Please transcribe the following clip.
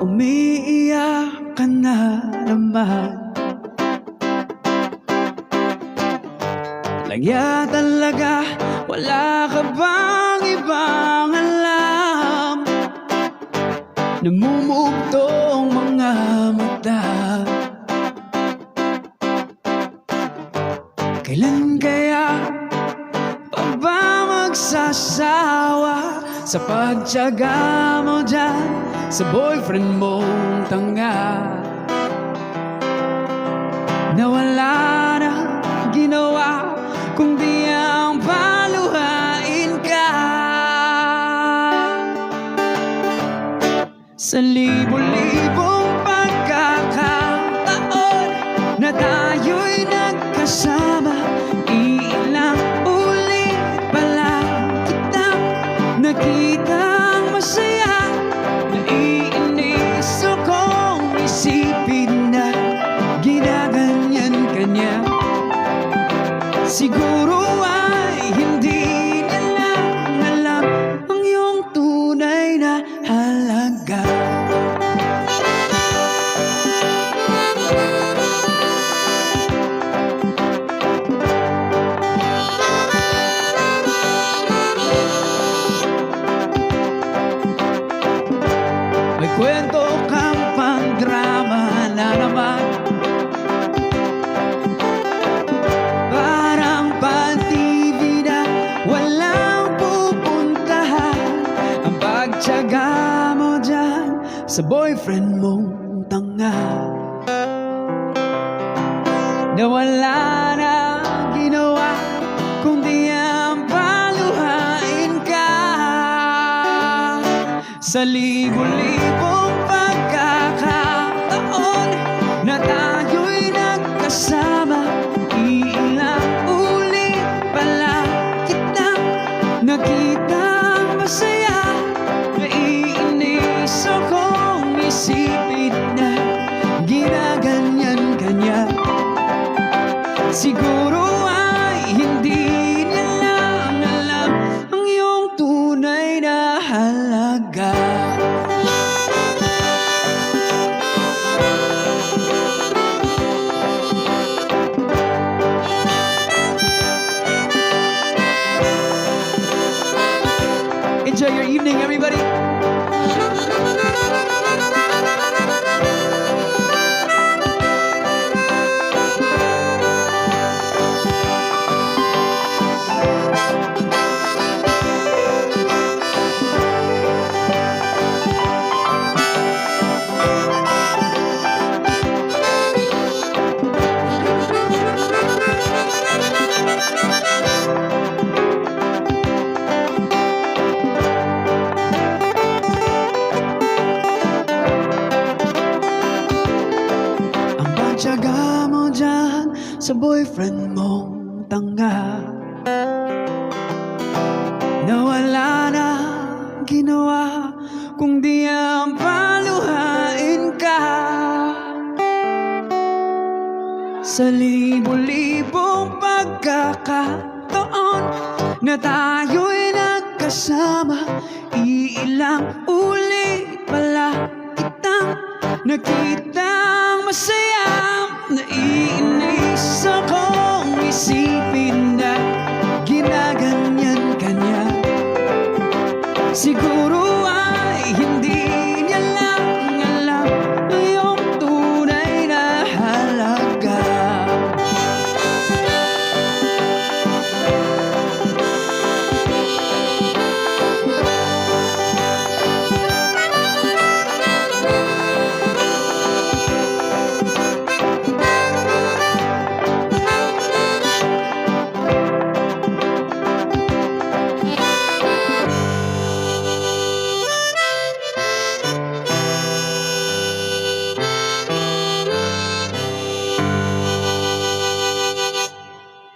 umiiyak ka na naman. Lagya talaga, wala ka bang ibang alam? Namumugtong mga mata. Kailan kaya pa ba magsasawa sa pagtiyaga mo dyan sa boyfriend mong tanga? Na wala na ginawa kundi ang paluhain ka. Sa libo-libong pagkakataon na tayo'y nagkasama, ilang ulit pala kitang nakitang masaya. Naiinis akong isipin na ginaganyan ka niya. Siguro ay hindi nila alam ang iyong tunay na halaga. May kwento kang pang-drama na naman, tiyaga mo dyan sa boyfriend mong tanga. Na wala na ginawa kundi ang paluhain ka. Sa libo-libong pagkakataon na tayo'y nagkasama, ilang ulit pala kitang nakitang masaya. Naiinis akong isipin na ginaganyan ka niya. Siguro ay hindi nila alam ang iyong tunay na halaga. Enjoy your evening, everybody. Tiyaga mo dyan sa boyfriend mong tanga. Na wala na ginawa kundi ang paluhain ka. Sa libo-libong pagkakataon na tayo'y nagkasama, iilang ulit pala kitang nakitang masaya. Naiinis akong isipin na ginaganyan ka niya. Siguro